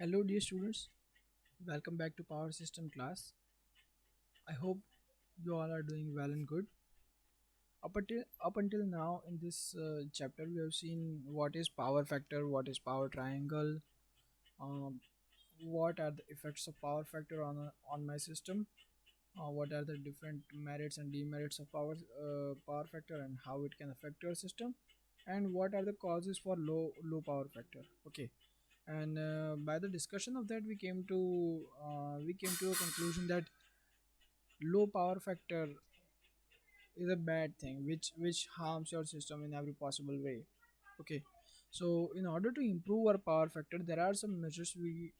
Hello dear students, welcome back to Power System class. I hope you all are doing well and good. Up until now in this chapter we have seen what is power factor, what is power triangle, um, what are the effects of power factor on my system, what are the different merits and demerits of power factor and how it can affect your system, and what are the causes for low power factor. Okay, and by the discussion of that we came to a conclusion that low power factor is a bad thing which harms your system in every possible way. Okay, so in order to improve our power factor there are some measures we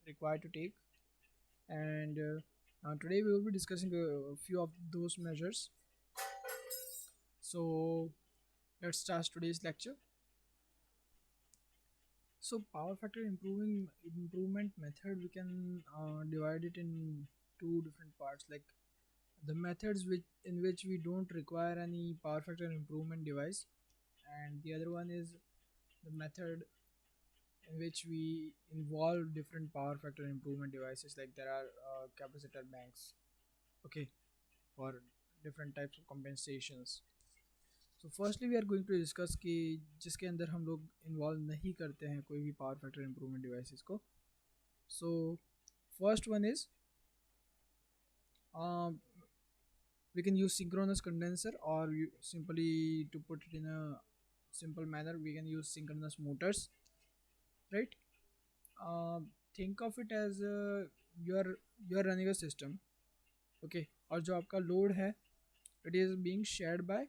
require to take, and today we will be discussing a few of those measures. So let's start today's lecture. So power factor improvement method, we can divide it in two different parts, like the methods in which we don't require any power factor improvement device, and the other one is the method in which we involve different power factor improvement devices, like there are capacitor banks. Okay, for different types of compensations. So firstly we are going to discuss कि जिसके अंदर हम लोग involve नहीं करते हैं कोई भी पावर फैक्टर इम्प्रूवमेंट डिवाइसेस को. So first one is we can use synchronous condenser, or simply to put it in a simple manner we can use synchronous motors, right? uh, think of it as you're running a system. Okay, और जो आपका load है it is being shared by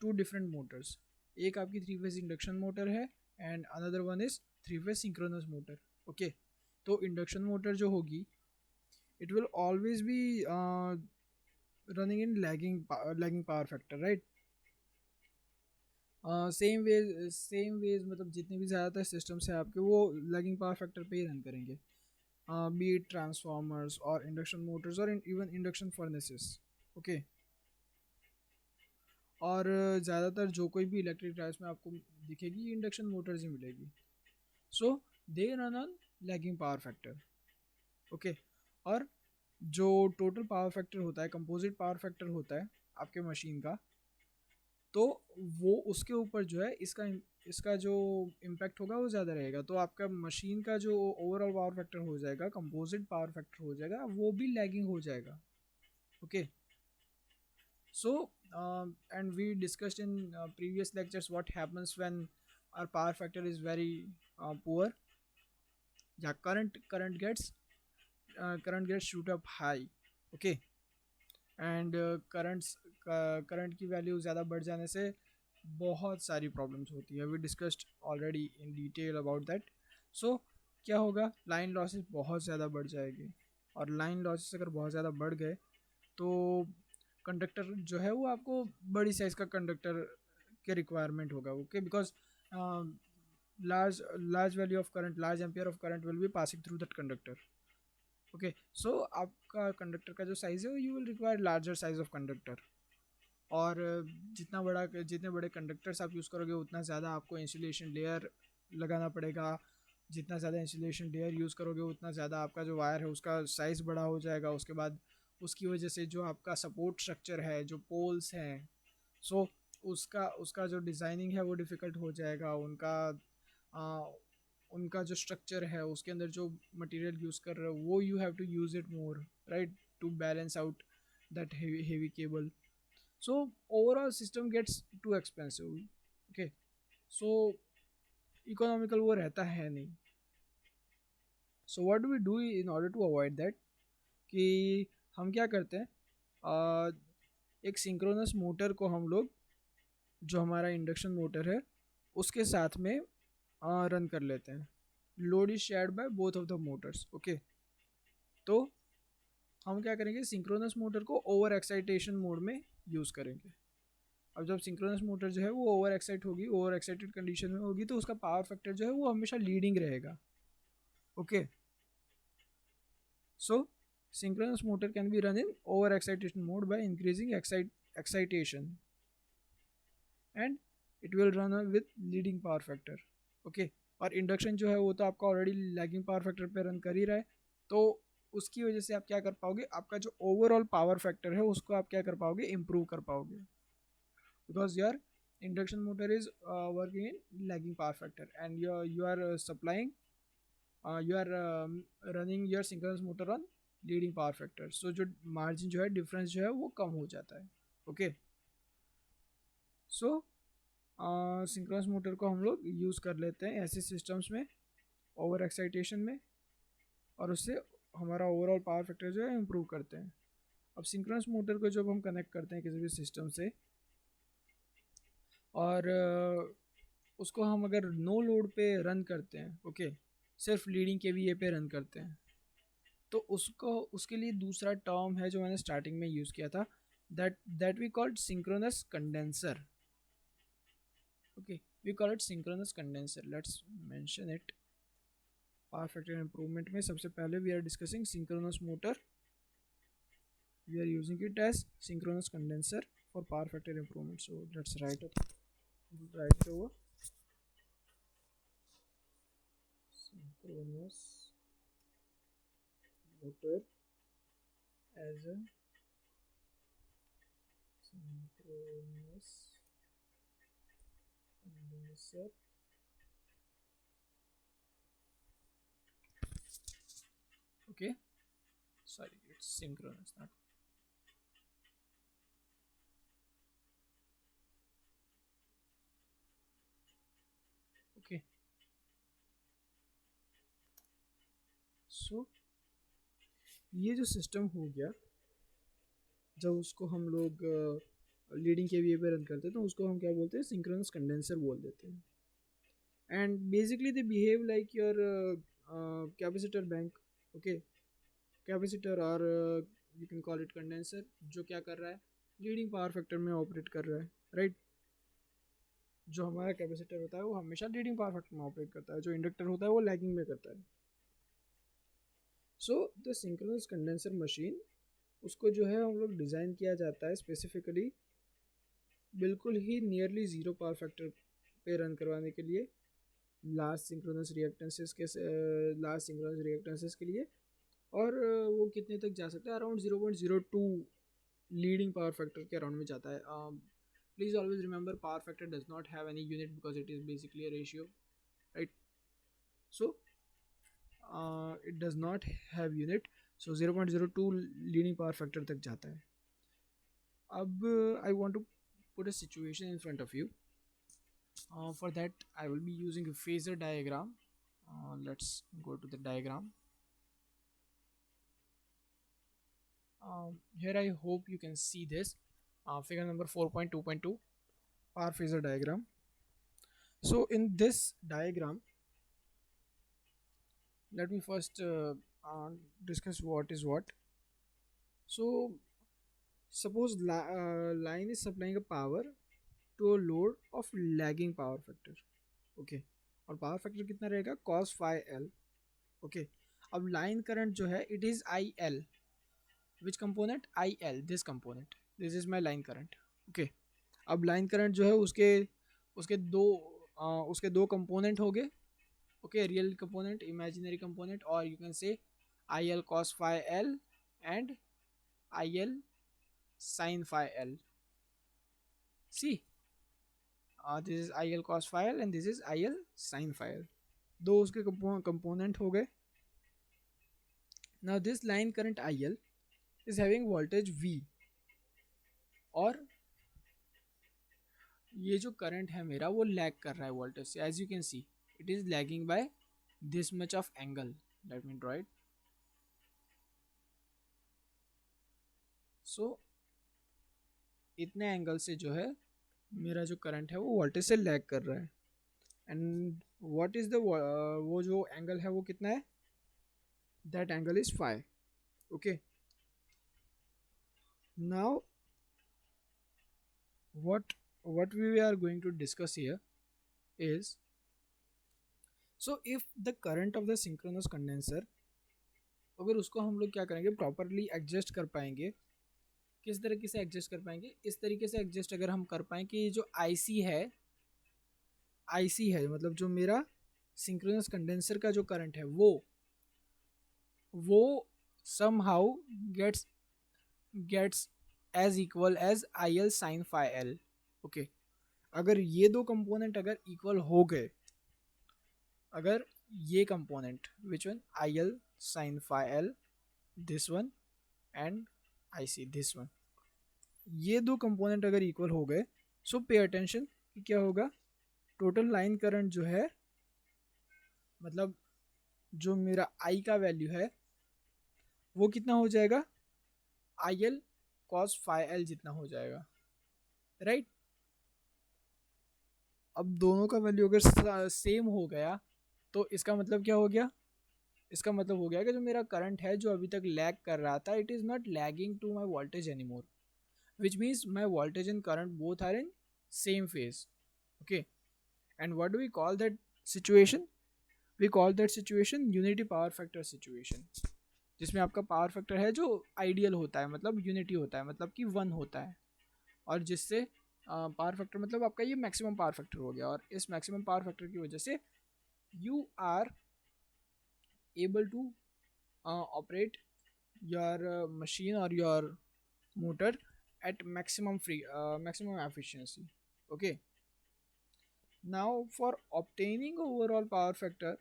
two different motors. एक आपकी three phase induction motor है and another one is three phase synchronous motor. Okay, तो induction motor जो होगी it will always be running in lagging power factor, right? Same ways मतलब जितने भी ज़्यादातर सिस्टम्स हैं आपके वो लैगिंग पावर फैक्टर पे ही रन करेंगे, बी इट ट्रांसफार्मर्स और इंडक्शन मोटर्स और इवन इंडक्शन फर्नेसेस. ओके, और ज़्यादातर जो कोई भी इलेक्ट्रिक ड्राइव्स में आपको दिखेगी इंडक्शन मोटर्स ही मिलेगी. So they run on lagging power factor. Okay, और जो टोटल पावर फैक्टर होता है, कंपोजिट पावर फैक्टर होता है आपके मशीन का, तो वो उसके ऊपर जो है इसका इसका जो इम्पैक्ट होगा वो ज़्यादा रहेगा. तो आपका मशीन का जो ओवरऑल पावर फैक्टर हो जाएगा, कंपोजिट पावर फैक्टर हो जाएगा, वो भी लैगिंग हो जाएगा. Okay, so and we discussed in previous lectures what happens when our power factor is very poor. Yeah, current gets shoot up high. Okay, and current की value ज़्यादा बढ़ जाने से बहुत सारी प्रॉब्लम्स होती है. We discussed already in detail about that. So क्या होगा, लाइन लॉसेस बहुत ज़्यादा बढ़ जाएगी, और लाइन लॉसेस अगर बहुत ज़्यादा बढ़ गए तो कंडक्टर जो है वो आपको बड़ी साइज़ का कंडक्टर के रिक्वायरमेंट होगा. Okay, because large value of current, large ampere of current will be passing through that conductor. Okay, so आपका कंडक्टर का जो साइज़ है you will require larger size of conductor. और जितने बड़े कंडक्टर्स आप यूज़ करोगे उतना ज़्यादा आपको इंसुलेशन लेयर लगाना पड़ेगा. जितना ज़्यादा इंसुलेशन लेयर यूज़ करोगे उतना ज़्यादा आपका जो वायर है उसका साइज़ बड़ा हो जाएगा. उसके बाद उसकी वजह से जो आपका सपोर्ट स्ट्रक्चर है, जो पोल्स हैं, सो उसका उसका जो डिज़ाइनिंग है वो डिफ़िकल्ट हो जाएगा. आ, उनका जो स्ट्रक्चर है उसके अंदर जो मटेरियल यूज़ कर रहे हो वो you have to use it more, right, to balance out that heavy cable. So overall system gets too expensive. Okay, so economical वो रहता है नहीं. So what do we do in order to avoid that? कि हम क्या करते हैं, एक सिंक्रोनस मोटर को हम लोग, जो हमारा इंडक्शन मोटर है उसके साथ में रन कर लेते हैं. Load is shared by both of the Motors. Okay, तो हम क्या करेंगे, सिंक्रोनस मोटर को ओवर एक्साइटेशन मोड में यूज़ करेंगे. अब जब सिंक्रोनस मोटर जो है वो ओवर एक्साइटेड कंडीशन में होगी तो उसका पावर फैक्टर जो है वो हमेशा लीडिंग रहेगा. Okay, so synchronous motor can be run in over excitation mode by increasing excitation, and it will run with leading power factor. Okay, और इंडक्शन जो है वो तो आपका ऑलरेडी लैगिंग पावर फैक्टर पे रन कर ही रहा है, तो उसकी वजह से आप क्या कर पाओगे, आपका जो ओवरऑल पावर फैक्टर है उसको आप क्या कर पाओगे, इम्प्रूव कर पाओगे, because your induction motor is working in lagging power factor and you are supplying you are running your synchronous motor on leading power factor, so जो margin जो है difference जो है वो कम हो जाता है. ओके, सो सिंक्रोनस मोटर को हम लोग यूज़ कर लेते हैं ऐसे सिस्टम्स में ओवर एक्साइटेशन में, और उससे हमारा ओवरऑल पावर फैक्टर जो है इम्प्रूव करते हैं. अब सिंक्रोनस मोटर को जब हम कनेक्ट करते हैं किसी भी सिस्टम से और उसको हम अगर नो लोड पे रन करते हैं, ओके, सिर्फ लीडिंग केवीए पे रन करते हैं, तो उसको उसके लिए दूसरा टर्म है जो मैंने स्टार्टिंग में यूज़ किया था, that we called synchronous condenser. Okay, we call it synchronous condenser. Let's mention it. Power factor improvement में सबसे पहले we are discussing synchronous motor. We are using it as synchronous condenser for power factor improvement. So let's write over synchronous motor as a synchronous condenser. Okay, sorry, it's synchronous, not. Okay, so ये जो system हो गया, जब उसको हम लोग leading KVA पे run करते हैं तो उसको हम क्या बोलते हैं, सिंक्रोनस कंडेंसर बोल देते हैं. And basically they behave like your capacitor bank. Okay, capacitor और you can call it condenser, जो क्या कर रहा है, लीडिंग पावर फैक्टर में ऑपरेट कर रहा है, राइट. जो हमारा कैपेसिटर होता है वो हमेशा लीडिंग पावर फैक्टर में ऑपरेट करता है, जो इंडक्टर होता है वो लैगिंग में करता है. So the synchronous condenser machine, उसको जो है हम लोग डिज़ाइन किया जाता है स्पेसिफिकली बिल्कुल ही नियरली ज़ीरो पावर फैक्टर पे रन करवाने के लिए, लास्ट सिंक्रोनस रिएक्टेंसेस के लिए. और वो कितने तक जा सकता है, अराउंड 0.02 लीडिंग पावर फैक्टर के अराउंड में जाता है. Please always remember power factor does not have any unit because it is basically a ratio, right. So it does not have unit, so 0.02 leading power factor तक जाता है. अब I want to put a situation in front of you. For that I will be using a phasor diagram. Let's go to the diagram. Here I hope you can see this figure number 4.2.2 power phasor diagram. So in this diagram, let me first discuss what is what. So suppose line is supplying a power to a load of lagging power factor. Okay, और पावर फैक्टर कितना रहेगा, cos phi l. Okay, अब line current जो है it is I L. Which component, I L, this component, this is my line current. Okay, अब line current जो है उसके उसके दो कंपोनेंट हो गए. Okay, real component, imaginary component, और you can say I L cos phi L and I L sine phi L. See, this is I L cos phi L and this is I L sine phi L. दो उसके component हो गए. Now this line current I L is having voltage V, और ये जो current है मेरा वो लैग कर रहा है वोल्टेज से. As you can see it is lagging by this much of angle. Let me draw it. So इतने एंगल से जो है मेरा जो करंट है वो वोल्टेज से लैग कर रहा है. एंड व्हाट इज द वो जो एंगल है वो कितना है, that angle is phi. Okay, now what we are going to discuss here is, so if the current of the synchronous condenser, अगर उसको हम लोग क्या करेंगे, प्रॉपरली एडजस्ट कर पाएंगे. किस तरीके से एडजस्ट कर पाएंगे, इस तरीके से एडजस्ट अगर हम कर पाएँ कि जो आईसी है मतलब जो मेरा सिंक्रोनस कंडेंसर का जो करंट है वो somehow gets gets as equal as IL sin phi L. Okay, अगर ये दो कंपोनेंट अगर इक्वल हो गए, अगर ये component which one IL sin phi L, this one and IC this one, ये दो कंपोनेंट अगर इक्वल हो गए, सो पे अटेंशन कि क्या होगा, टोटल लाइन करंट जो है, मतलब जो मेरा I का वैल्यू है वो कितना हो जाएगा, IL cos phi L जितना हो जाएगा, राइट। अब दोनों का वैल्यू अगर सेम हो गया तो इसका मतलब क्या हो गया, इसका मतलब हो गया कि जो मेरा करंट है जो अभी तक लैग कर रहा था, it is not lagging to my voltage any more, which means my voltage and current both are in same phase. Okay, and what do we call that situation, we call that situation unity power factor situation, जिसमें आपका power factor है जो ideal होता है, मतलब unity होता है, मतलब कि 1 होता है, और जिससे पावर फैक्टर मतलब आपका ये मैक्सिमम पावर फैक्टर हो गया, और इस मैक्सिमम पावर फैक्टर की वजह से you are able to operate your machine or your motor at maximum efficiency. Okay, now for obtaining overall power factor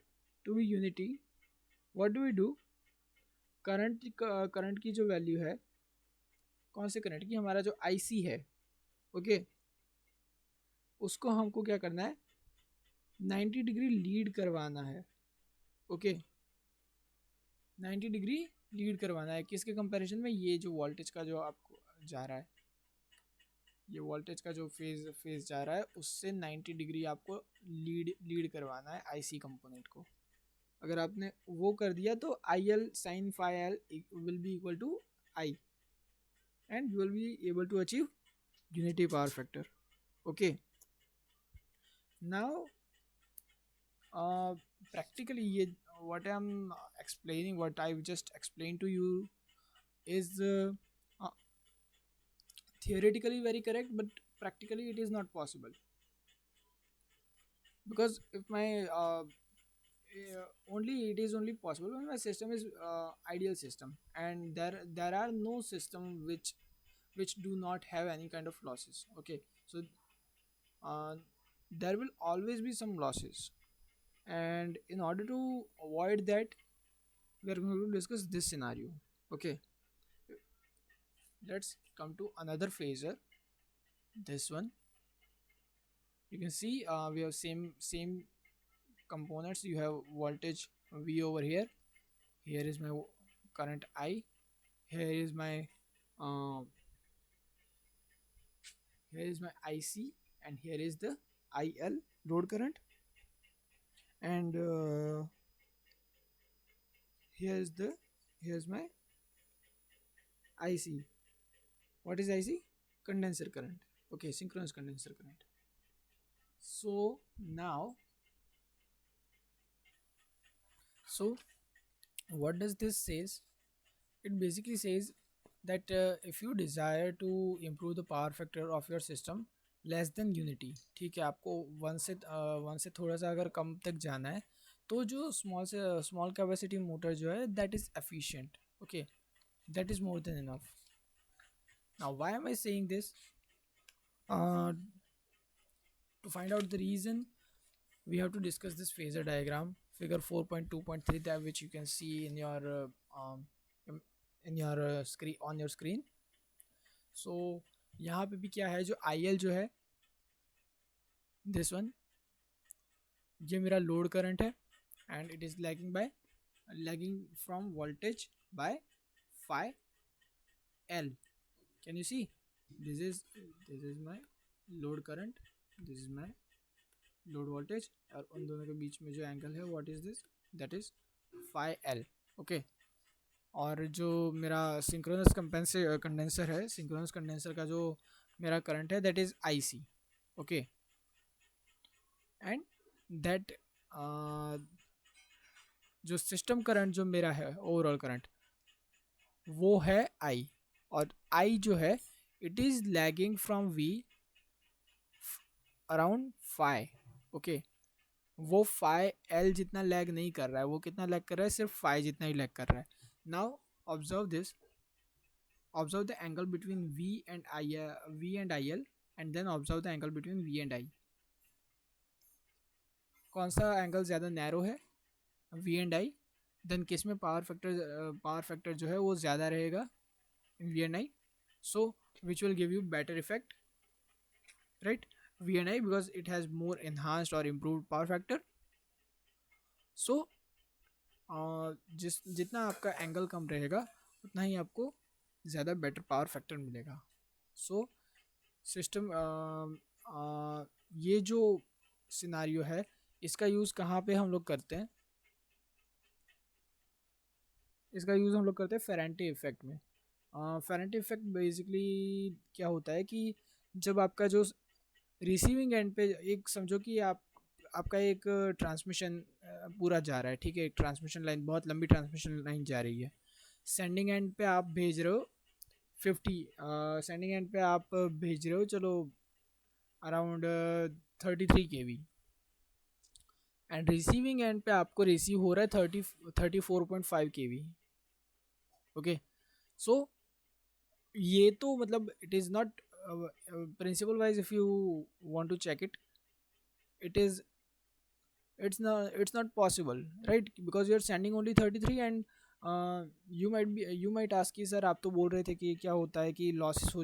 to be unity, what do we do, current की जो value है, कौन से current की, हमारा जो IC है, okay, उसको हमको क्या करना है, 90 डिग्री लीड करवाना है. ओके, 90 डिग्री लीड करवाना है किसके कंपैरिजन में, ये जो वोल्टेज का जो आपको जा रहा है, ये वोल्टेज का जो फेज जा रहा है उससे 90 डिग्री आपको लीड करवाना है IC कंपोनेंट को. अगर आपने वो कर दिया तो IL sin phi L will be equal to I and you will be able to achieve unity power factor. Okay, now practically ये what I'm explaining, what I've just explained to you is theoretically very correct, but practically it is not possible, because if my only it is only possible when my system is ideal system, and there are no system which do not have any kind of losses. Okay, so uh, there will always be some losses, and in order to avoid that, we are going to discuss this scenario. Okay, let's come to another phasor, this one. You can see we have same components. You have voltage V over here, here is my current I, here is my uh, here is my IC, and here is the IL load current, and here's my IC. What is IC? Condenser current. Okay, synchronous condenser current. So now, so what does this says? It basically says that if you desire to improve the power factor of your system less than unity, ठीक है, आपको one से थोड़ा सा अगर कम तक जाना है, तो जो स्मॉल कैपेसिटी मोटर जो है that is efficient. Okay, that is more than enough. Now why am I saying this, to find out the reason, we have to discuss this phasor diagram, figure 4.2.3, that which you can see in your screen, on your screen. So यहाँ पे भी क्या है, जो IL जो है, this one, ये मेरा लोड करंट है, and it is lagging from voltage by phi L. Can you see, this is my load current, this is my load voltage, और उन दोनों के बीच में जो एंगल है, what is this, that is phi L. Okay, और जो मेरा सिंक्रोनस कंडेंसर है, सिंक्रोनस कंडेंसर का जो मेरा करंट है that is IC. Okay, and that जो सिस्टम करंट जो मेरा है, ओवरऑल करंट, वो है I, और I जो है it is lagging from V around phi. Okay, वो फाई एल जितना लैग नहीं कर रहा है, वो कितना लैग कर रहा है, सिर्फ फाई जितना ही लैग कर रहा है. Now observe this, observe the angle between V and IL, and then observe the angle between V and I. कौन सा एंगल ज़्यादा नैरो है, V एंड I, देन किस में पावर फैक्टर जो है वो ज़्यादा रहेगा in V and I, so which will give you better effect, right? V and I because it has more enhanced or improved power factor. So जितना आपका angle कम रहेगा उतना ही आपको ज़्यादा बेटर पावर फैक्टर मिलेगा. सो सिस्टम ये जो scenario है इसका यूज़ कहाँ पे हम लोग करते हैं, इसका यूज़ हम लोग करते हैं फेरेंटी इफेक्ट में. फेरेंटी इफेक्ट बेसिकली क्या होता है कि जब आपका जो रिसीविंग एंड पे, एक समझो कि आपका एक ट्रांसमिशन पूरा जा रहा है, ठीक है, एक ट्रांसमिशन लाइन, बहुत लंबी ट्रांसमिशन लाइन जा रही है. सेंडिंग एंड पे आप भेज रहे हो 50, सेंडिंग एंड पे आप भेज रहे हो चलो around 33 kV, and receiving end पे आपको रिसीव हो रहा है 34.5 kV. ओके, सो ये तो मतलब it is not principle wise, if you want to check it, it is it's not possible, right? Because you are sending only 33 and you might ask कि sir आप तो बोल रहे थे कि क्या होता है कि लॉसेस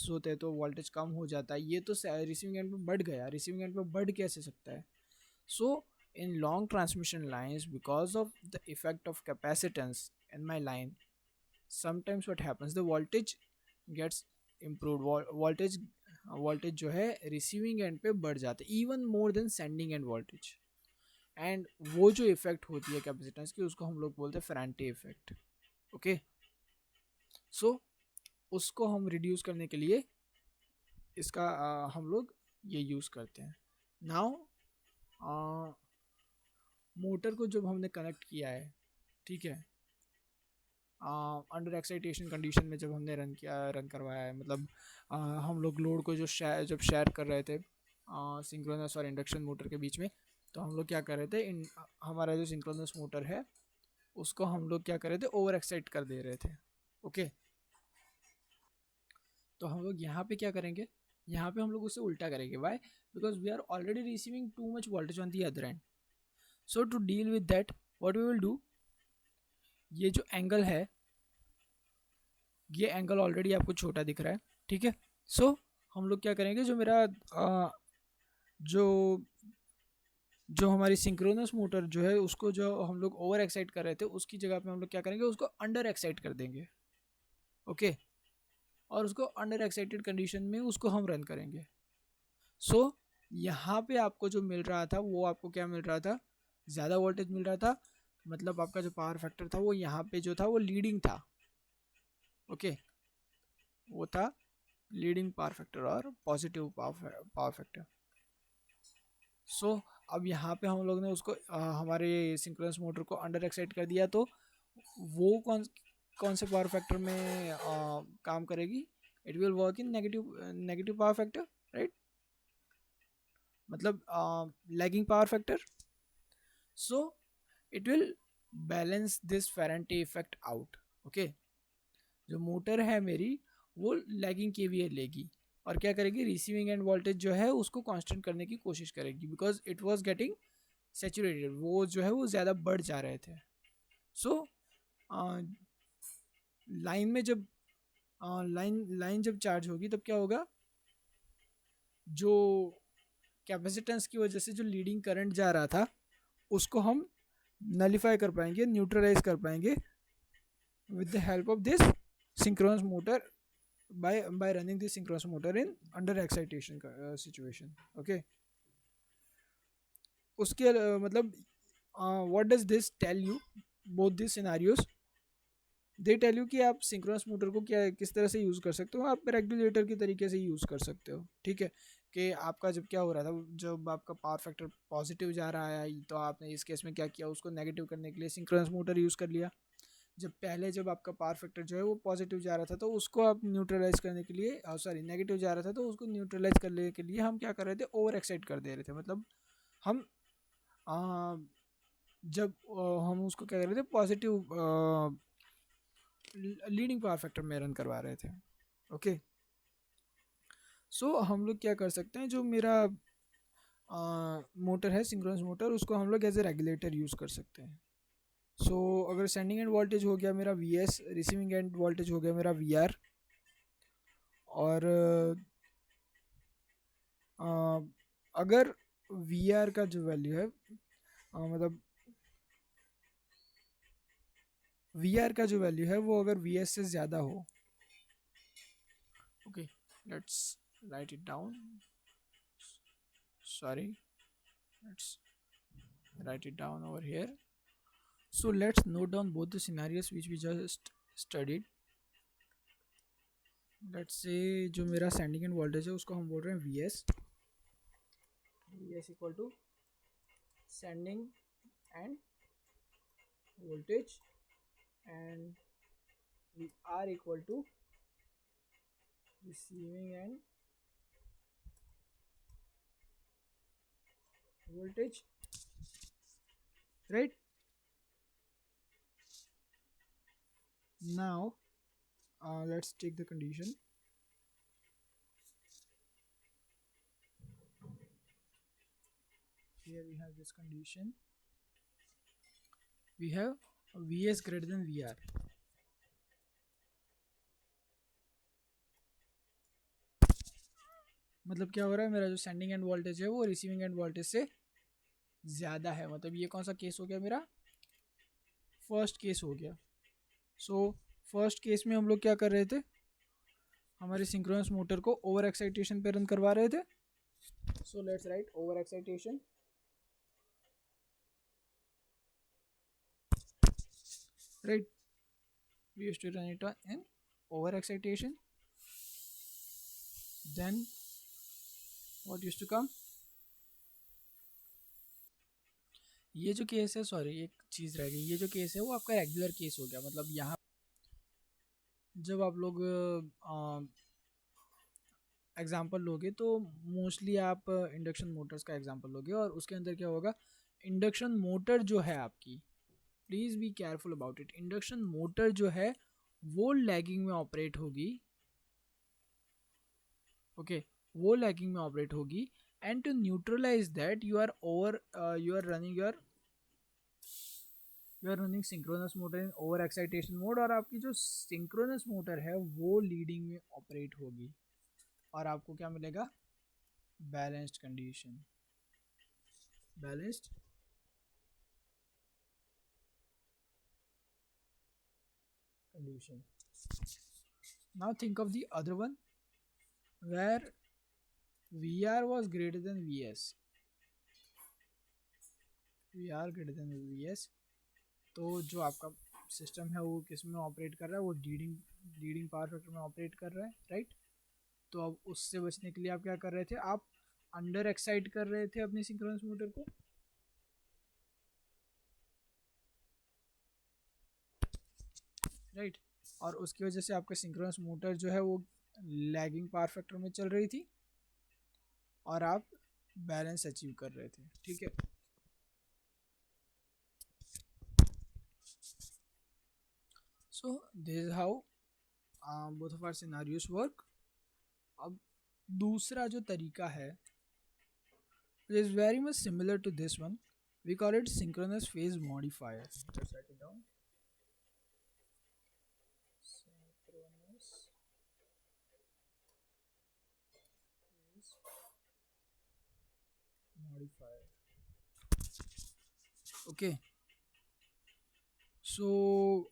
होते हैं तो वोल्टेज कम हो जाता है. ये तो रिसीविंग एंड पे बढ़ गया, रिसीविंग एंड पे बढ़ कैसे सकता है? सो in long transmission lines, because of the effect of capacitance in my line, sometimes what happens, the voltage gets improved. Voltage जो है रिसीविंग एंड पे बढ़ जाता है even more than sending end voltage, and वो जो इफेक्ट होती है कैपेसिटेंस की उसको हम लोग बोलते हैं फेरेंटी इफेक्ट. ओके, सो उसको हम रिड्यूस करने के लिए इसका हम लोग ये यूज़ करते हैं. नाउ मोटर को जब हमने कनेक्ट किया है, ठीक है, अंडर एक्साइटेशन कंडीशन में जब हमने रन करवाया है, मतलब हम लोग लोड को जब शेयर कर रहे थे सिंक्रोनस और इंडक्शन मोटर के बीच में, तो हम लोग क्या कर रहे थे, हमारा जो सिंक्रोनस मोटर है उसको हम लोग क्या कर रहे थे, ओवर एक्साइट कर दे रहे थे. ओके, तो हम लोग यहाँ पे क्या करेंगे, यहाँ पे हम लोग उससे उल्टा करेंगे. Why? Because we are already receiving too much voltage on the other end. So to deal with that what we will do, ये जो एंगल है, ये एंगल ऑलरेडी आपको छोटा दिख रहा है, ठीक है. सो हम लोग क्या करेंगे, जो मेरा जो हमारी सिंक्रोनस मोटर जो है उसको जो हम लोग ओवर एक्साइट कर रहे थे उसकी जगह पे हम लोग क्या करेंगे, उसको अंडर एक्साइट कर देंगे. ओके, और उसको अंडर एक्साइटेड कंडीशन में उसको हम रन करेंगे. सो यहाँ पे आपको जो मिल रहा था वो आपको क्या मिल रहा था, ज़्यादा वोल्टेज मिल रहा था, मतलब आपका जो पावर फैक्टर था वो यहाँ पे जो था वो लीडिंग था. ओके, वो था लीडिंग पावर फैक्टर और पॉजिटिव पावर फैक्टर. सो अब यहाँ पे हम लोग ने उसको हमारे सिंक्रोनस मोटर को अंडर एक्साइट कर दिया, तो वो कौन से पावर फैक्टर में काम करेगी, it will work in negative power factor, right, मतलब lagging power factor. So it will balance this Ferranti effect out. Okay, जो मोटर है मेरी वो लैगिंग केवीए लेगी और क्या करेगी, रिसीविंग एंड वोल्टेज जो है उसको कांस्टेंट करने की कोशिश करेगी, because it was getting saturated, वो जो है वो ज़्यादा बढ़ जा रहे थे. सो लाइन में जब लाइन जब चार्ज होगी तब क्या होगा, जो कैपेसिटेंस की वजह से जो लीडिंग करंट जा रहा था उसको हम नलीफाई कर पाएंगे, न्यूट्रलाइज कर पाएंगे with the help of this synchronous motor, by running this synchronous motor in under excitation situation. Okay, उसके मतलब what does this tell you, both these scenarios they tell you कि आप सिंक्रोनस मोटर को क्या किस तरह से यूज़ कर सकते हो, आप रेगुलेटर की तरीके से यूज़ कर सकते हो. ठीक है, कि आपका जब क्या हो रहा था, जब आपका पावर फैक्टर पॉजिटिव जा रहा है तो आपने इस केस में क्या किया, उसको नेगेटिव करने के लिए सिंक्रोनस मोटर यूज़ कर लिया. जब आपका पावर फैक्टर जो है वो पॉजिटिव जा रहा था तो उसको आप न्यूट्रलाइज करने के लिए, नेगेटिव जा रहा था तो उसको न्यूट्रलाइज करने के लिए हम क्या कर रहे थे, ओवर एक्साइट कर दे रहे थे. मतलब हम जब हम उसको क्या कर रहे थे, पॉजिटिव लीडिंग पावर फैक्टर में रन करवा रहे थे। ओके, सो हम लोग क्या कर सकते हैं, जो मेरा मोटर है सिंक्रोनस मोटर, उसको हम लोग एज ए रेगुलेटर यूज़ कर सकते हैं। सो अगर सेंडिंग एंड वोल्टेज हो गया मेरा Vs, रिसीविंग एंड वोल्टेज हो गया मेरा Vr, और अगर Vr का जो वैल्यू है, मतलब Vr का जो वैल्यू है वो अगर Vs से ज़्यादा हो, okay, let's write it down, sorry, let's write it down over here. So let's note down both the scenarios which we just studied. Let's say जो मेरा सेंडिंग एंड वोल्टेज है उसको हम बोल रहे हैं Vs equal to sending end voltage, and Vr equal to receiving end voltage, right? Now let's take the condition. Here we have this condition, we have Vs greater than Vr. मतलब क्या हो रहा है, मेरा जो सेंडिंग एंड वोल्टेज है वो receiving end voltage से ज़्यादा है। मतलब ये कौन सा केस हो गया, मेरा फर्स्ट केस हो गया। सो फर्स्ट केस में हम लोग क्या कर रहे थे, हमारे सिंक्रोनस मोटर को ओवर एक्साइटेशन पे रन करवा रहे थे। सो let's right over excitation, right, we used to run it in over excitation. Then what used to come, ये जो केस है, सॉरी एक चीज़ रह गई, ये जो केस है वो आपका रेगुलर केस हो गया। मतलब यहाँ जब आप लोग एग्जांपल लोगे तो मोस्टली आप इंडक्शन मोटर्स का एग्जांपल लोगे, और उसके अंदर क्या होगा, इंडक्शन मोटर जो है आपकी, please be careful about it, induction motor जो है वो लैगिंग में ऑपरेट होगी। ओके, वो लैगिंग में ऑपरेट होगी, and to neutralize that you are running synchronous motor in over excitation mode, और आपकी जो सिंक्रोनस मोटर है वो लीडिंग में ऑपरेट होगी, और आपको क्या मिलेगा, balanced condition, balanced condition. Now think of the other one where Vr was greater than Vs, Vr greater than Vs, तो जो आपका सिस्टम है वो किस में ऑपरेट कर रहा है, वो लीडिंग पावर फैक्टर में ऑपरेट कर रहा है, राइट। तो अब उससे बचने के लिए आप क्या कर रहे थे, आप अंडर एक्साइट कर रहे थे अपनी सिंक्रोनस मोटर को, राइट, और उसकी वजह से आपका सिंक्रोनस मोटर जो है वो लैगिंग पावर फैक्टर में चल रही थी, और आप बैलेंस अचीव कर रहे थे, ठीक है। So this is how both of our scenarios work. अब दूसरा जो तरीका है is very much similar to this one, we call it synchronous phase modifier. Just write it down, synchronous phase modifier, okay. So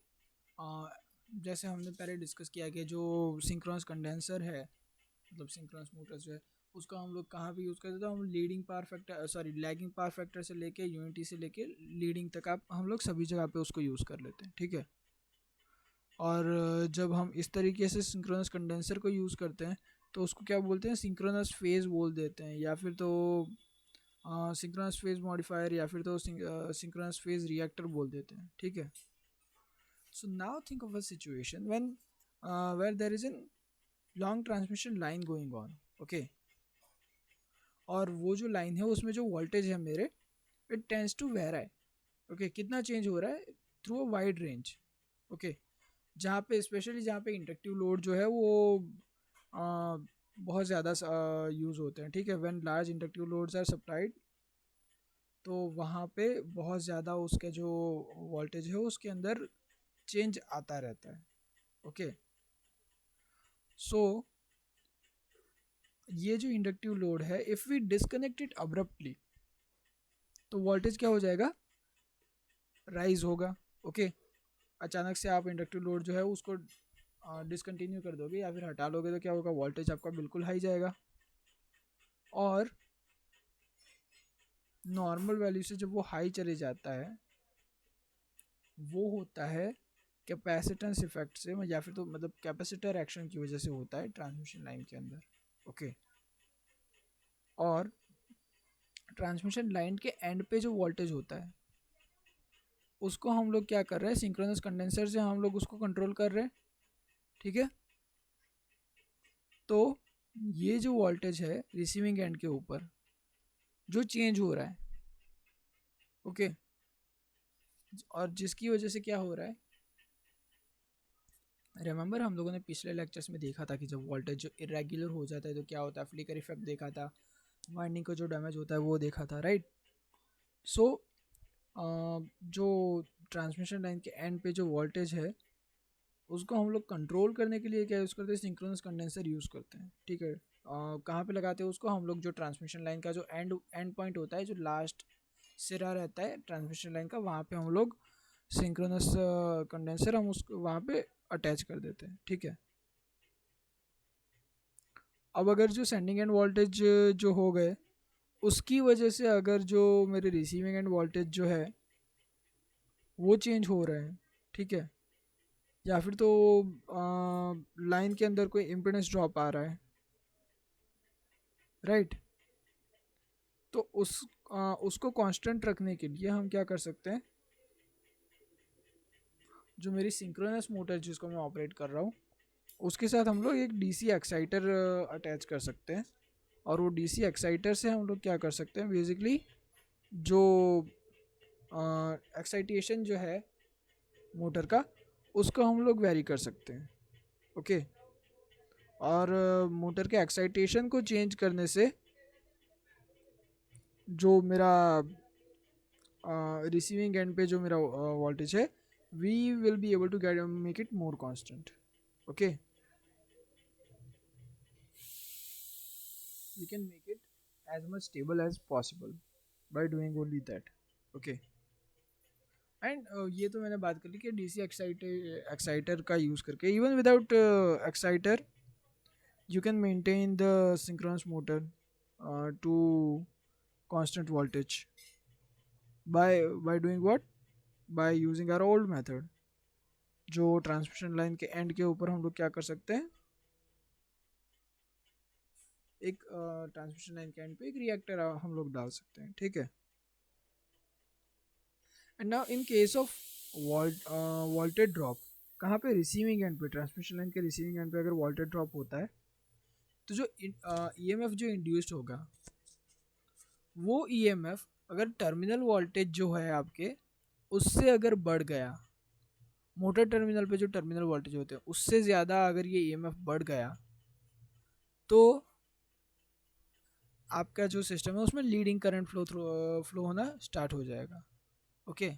जैसे हमने पहले discuss किया कि जो सिंक्रोनस कंडेंसर है, मतलब सिंक्रोनस मोटर्स जो है उसका हम लोग कहाँ पे यूज़ करते थे, हम leading power factor, sorry lagging power factor से लेके यूनिटी से लेके लीडिंग तक आप हम लोग सभी जगह पे उसको यूज़ कर लेते हैं, ठीक है। और जब हम इस तरीके से सिंक्रोनस कंडेंसर को यूज़ करते हैं तो उसको क्या बोलते हैं, सिंक्रोनस फेज बोल देते हैं, या फिर तो सिंक्रोनस फेज मॉडिफायर, या फिर तो सिंक्रोनस फेज रिएक्टर बोल देते हैं, ठीक है। So now think of a situation when where there is an long transmission line going on, okay, और वो जो लाइन है उसमें जो वोल्टेज है मेरे it tends to vary, okay, कितना चेंज हो रहा है, through a wide range, okay, जहाँ पे स्पेशली जहाँ पे इंडक्टिव लोड जो है वो बहुत ज़्यादा यूज़ होते हैं, ठीक है, when large inductive loads are supplied, तो वहाँ पे बहुत ज़्यादा उसके जो वोल्टेज है उसके अंदर चेंज आता रहता है, ओके। सो ये जो इंडक्टिव लोड है, if we disconnect it abruptly, तो वोल्टेज क्या हो जाएगा, राइज होगा, ओके। अचानक से आप इंडक्टिव लोड जो है उसको डिसकंटिन्यू कर दोगे या फिर हटा लोगे तो क्या होगा, वोल्टेज आपका बिल्कुल हाई जाएगा, और नॉर्मल वैल्यू से जब वो हाई चले जाता है वो होता है कैपेसिटेंस इफेक्ट से, या फिर तो मतलब कैपेसिटर एक्शन की वजह से होता है ट्रांसमिशन लाइन के अंदर, ओके। और ट्रांसमिशन लाइन के एंड पे जो वोल्टेज होता है उसको हम लोग क्या कर रहे हैं, सिंक्रोनस कंडेंसर से हम लोग उसको कंट्रोल कर रहे हैं, ठीक है। तो ये जो वोल्टेज है रिसीविंग एंड के ऊपर जो चेंज हो रहा है, ओके, और जिसकी वजह से क्या हो रहा है, रिमेंबर हम लोगों ने पिछले लेक्चर्स में देखा था कि जब वोल्टेज जो इरेगुलर हो जाता है तो क्या होता है, फ्लिकर इफेक्ट देखा था, वाइंडिंग को जो डैमेज होता है वो देखा था, राइट। सो जो ट्रांसमिशन लाइन के एंड पे जो वोल्टेज है उसको हम लोग कंट्रोल करने के लिए क्या यूज़ करते हैं, सिंक्रोनस कंडेंसर यूज़ करते हैं, ठीक है। कहाँ पे लगाते हैं उसको, हम लोग जो ट्रांसमिशन लाइन का जो एंड पॉइंट होता है, जो लास्ट सिरा रहता है ट्रांसमिशन लाइन का, वहाँ पे हम लोग सिंक्रोनस कंडेंसर हम उसको वहाँ पे अटैच कर देते हैं, ठीक है। अब अगर जो सेंडिंग एंड वोल्टेज जो हो गए उसकी वजह से अगर जो मेरे रिसीविंग एंड वोल्टेज जो है वो चेंज हो रहे हैं, ठीक है, या फिर तो लाइन के अंदर कोई इम्पीडेंस ड्रॉप आ रहा है, राइट, तो उसको कांस्टेंट रखने के लिए हम क्या कर सकते हैं, जो मेरी सिंक्रोनस मोटर जिसको मैं ऑपरेट कर रहा हूँ उसके साथ हम लोग एक डीसी एक्साइटर अटैच कर सकते हैं, और वो डीसी एक्साइटर से हम लोग क्या कर सकते हैं, बेसिकली जो एक्साइटेशन जो है मोटर का उसको हम लोग वेरी कर सकते हैं, ओके। और मोटर के एक्साइटेशन को चेंज करने से जो मेरा रिसीविंग एंड पे जो मेरा वोल्टेज है we will be able to get make it more constant, okay, we can make it as much stable as possible by doing only that, okay। And ये तो मैंने बात कर ली कि डीसी एक्साइटर का यूज़ करके, even without exciter you can maintain the synchronous motor to constant voltage by doing what, by using our old method, जो transmission line के एंड के ऊपर हम लोग क्या कर सकते हैं, एक ट्रांसमिशन लाइन के एंड पे एक रिएक्टर हम लोग डाल सकते हैं, ठीक है। And now in case of voltage drop, कहाँ पे, रिसीविंग एंड पे, ट्रांसमिशन लाइन के रिसीविंग एंड पे अगर वोल्टेज ड्रॉप होता है तो जो ईएमएफ जो इंड्यूस्ड होगा वो ईएमएफ अगर टर्मिनल वोल्टेज जो है आपके उससे अगर बढ़ गया, मोटर टर्मिनल पे जो टर्मिनल वोल्टेज होते हैं उससे ज़्यादा अगर ये ईएमएफ बढ़ गया तो आपका जो सिस्टम है उसमें लीडिंग करंट फ्लो होना स्टार्ट हो जाएगा, okay.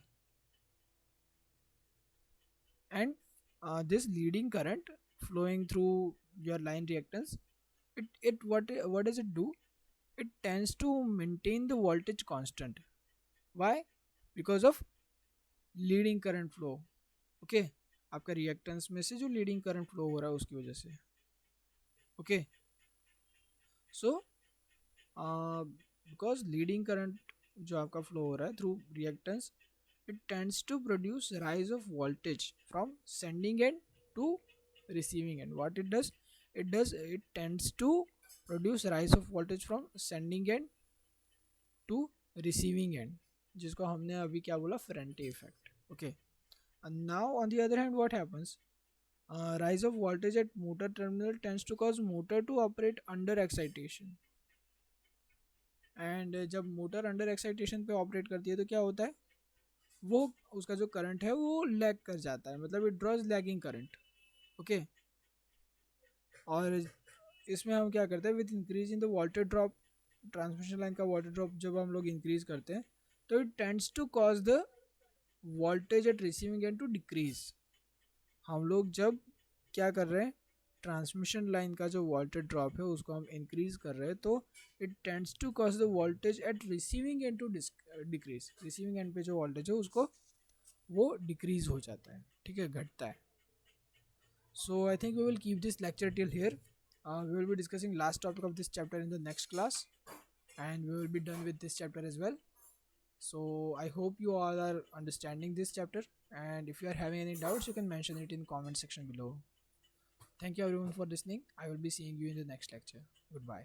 And this leading current flowing through your line reactance, what does it do, it tends to maintain the voltage constant, why, because of leading current flow, okay, आपका reactance में से जो leading current flow हो रहा है उसकी वजह से, okay. So because leading current जो आपका फ्लो हो रहा है through reactance, it tends to produce rise of voltage from sending end to receiving end. What it tends to produce rise of voltage from sending end to receiving end, जिसको हमने अभी क्या बोला, Ferranti effect, okay। And now on the other hand what happens, rise of voltage at motor terminal tends to cause motor to operate under excitation, and जब motor under excitation पे operate करती है तो क्या होता है, वो उसका जो करंट है वो लैग कर जाता है, मतलब it draws lagging current. Okay, और इसमें हम क्या करते हैं, with increase in the voltage drop, transmission line का वोल्टेज ड्रॉप जब हम लोग इंक्रीज करते हैं तो it tends to cause the voltage at receiving end to decrease. हम लोग जब क्या कर रहे हैं, ट्रांसमिशन लाइन का जो वोल्टेज ड्रॉप है उसको हम इंक्रीज कर रहे हैं, तो it tends to cause the voltage at receiving end to decrease. Receiving end पे जो वोल्टेज है उसको वो डिक्रीज हो जाता है, ठीक है, घटता है। So I think we will keep this lecture till here. We will be discussing last topic of this chapter in the next class, and we will be done with this chapter as well. So I hope you all are understanding this chapter, and if you are having any doubts, you can mention it in comment section below. Thank you everyone for listening. I will be seeing you in the next lecture. Goodbye.